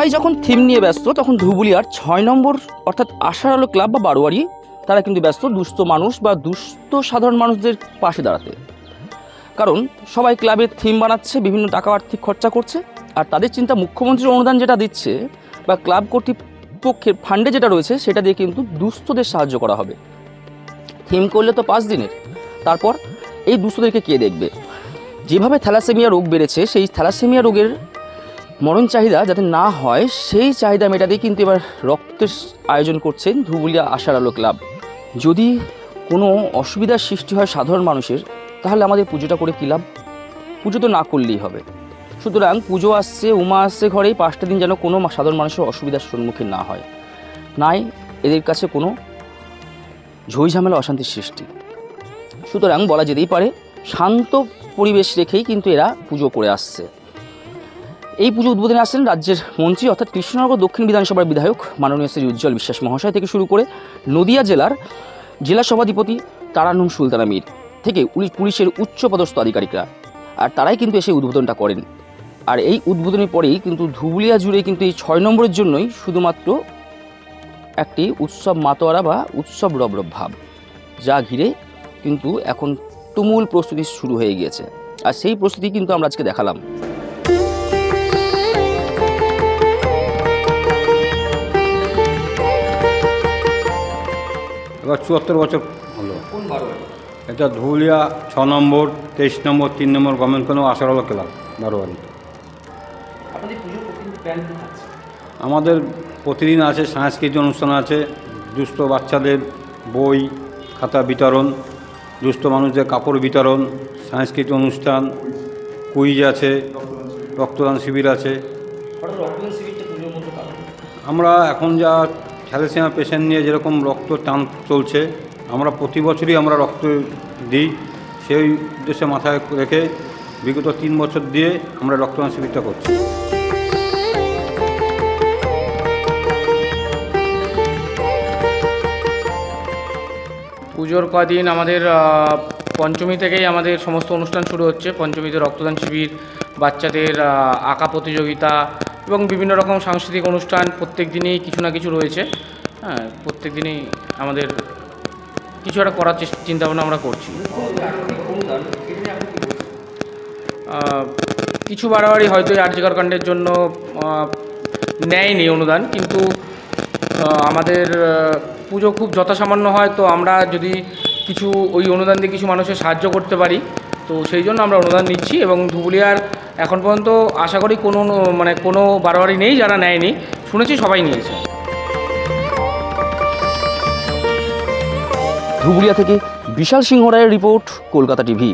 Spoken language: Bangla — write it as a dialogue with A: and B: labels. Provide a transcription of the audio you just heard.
A: সবাই যখন থিম নিয়ে ব্যস্ত তখন ধুবুলিয়ার 6 নম্বর অর্থাৎ আশার আলো ক্লাব বা বারোয়ারি তারা কিন্তু ব্যস্ত দুস্থ মানুষ বা দুস্থ সাধারণ মানুষদের পাশে দাঁড়াতে। কারণ সবাই ক্লাবের থিম বানাচ্ছে, বিভিন্ন টাকা আর্থিক খরচা করছে, আর তাদের চিন্তা মুখ্যমন্ত্রীর অনুদান যেটা দিচ্ছে বা ক্লাব কর্তৃপক্ষের ফান্ডে যেটা রয়েছে সেটা দিয়ে কিন্তু দুস্থদের সাহায্য করা হবে। থিম করলে তো 5 দিনের, তারপর এই দুস্থদেরকে কে দেখবে? যেভাবে থ্যালাসেমিয়া রোগ বেড়েছে, সেই থ্যালাসেমিয়া রোগের মরণ চাহিদা যাতে না হয় সেই চাহিদা মেটাতেই কিন্তু এবার রক্তের আয়োজন করছেন ধুবুলিয়া আশার আলো ক্লাব। যদি কোনো অসুবিধার সৃষ্টি হয় সাধারণ মানুষের, তাহলে আমাদের পুজোটা করে কী লাভ? পুজো তো না করলেই হবে। সুতরাং পুজো আসছে, উমা আসছে ঘরেই, 5টা দিন যেন কোনো সাধারণ মানুষের অসুবিধার সম্মুখীন না হয়, নাই এদের কাছে কোনো ঝই ঝামেলা অশান্তির সৃষ্টি। সুতরাং বলা যেতেই পারে শান্ত পরিবেশ রেখেই কিন্তু এরা পুজো করে আসছে। এই পুজো উদ্বোধনে আসছেন রাজ্যের মন্ত্রী অর্থাৎ কৃষ্ণনগর দক্ষিণ বিধানসভার বিধায়ক মাননীয় শ্রী উজ্জ্বল বিশ্বাস মহাশয় থেকে শুরু করে নদিয়া জেলার জেলা সভাধিপতি তারানুম সুলতানা মীর থেকে পুলিশের উচ্চপদস্থ আধিকারিকরা, আর তারাই কিন্তু এসে উদ্বোধনটা করেন। আর এই উদ্বোধনের পরেই কিন্তু ধুবুলিয়া জুড়ে কিন্তু এই 6 নম্বরের জন্যই শুধুমাত্র একটি উৎসব মাতোয়ারা বা উৎসব রবরব ভাব, যা ঘিরে কিন্তু এখন তুমুল প্রস্তুতি শুরু হয়ে গিয়েছে। আর সেই প্রস্তুতি কিন্তু আমরা আজকে দেখালাম।
B: এবার 74 বছর হলো। এটা ধুবুলিয়া 6 নম্বর, 23 নম্বর, 3 নম্বর গভর্নমেন্ট কোনো আশার আলো ক্লাব বারোয়ারি। আমাদের প্রতিদিন আছে সাংস্কৃতিক অনুষ্ঠান আছে, দুস্থ বাচ্চাদের বই খাতা বিতরণ, দুস্থ মানুষদের কাপড় বিতরণ, সাংস্কৃতিক অনুষ্ঠান, কুইজ আছে, রক্তদান শিবির আছে। আমরা এখন যা থ্যালাসেমিয়া পেশেন্ট নিয়ে যেরকম রক্ত টান চলছে, আমরা প্রতি বছরই আমরা রক্ত দিই। সেই উদ্দেশ্যে মাথায় রেখে বিগত 3 বছর দিয়ে আমরা রক্তদান শিবিরটা করছি।
C: পুজোর কদিন আমাদের পঞ্চমী থেকেই আমাদের সমস্ত অনুষ্ঠান শুরু হচ্ছে। পঞ্চমীতে রক্তদান শিবির, বাচ্চাদের আঁকা প্রতিযোগিতা এবং বিভিন্ন রকম সাংস্কৃতিক অনুষ্ঠান প্রত্যেক দিনই কিছু না কিছু রয়েছে। হ্যাঁ, প্রত্যেক দিনই আমাদের কিছু একটা করার চিন্তাভাবনা আমরা করছি। কিছু বাড়াবাড়ি হয়তো এই আরজিকর কাণ্ডের জন্য নেয়নি অনুদান, কিন্তু আমাদের পুজো খুব যথাসামান্য হয়, তো আমরা যদি কিছু ওই অনুদান দিয়ে কিছু মানুষের সাহায্য করতে পারি, তো সেই জন্য আমরা অনুদান নিচ্ছি। এবং ধুবুলিয়ার এখন পর্যন্ত আশা করি কোনো বাড়াবাড়ি নেই, যারা নেয়নি শুনেছি সবাই নিয়েছে।
A: ধুবুলিয়া থেকে বিশাল সিংহ রায়ের রিপোর্ট, কলকাতা টিভি।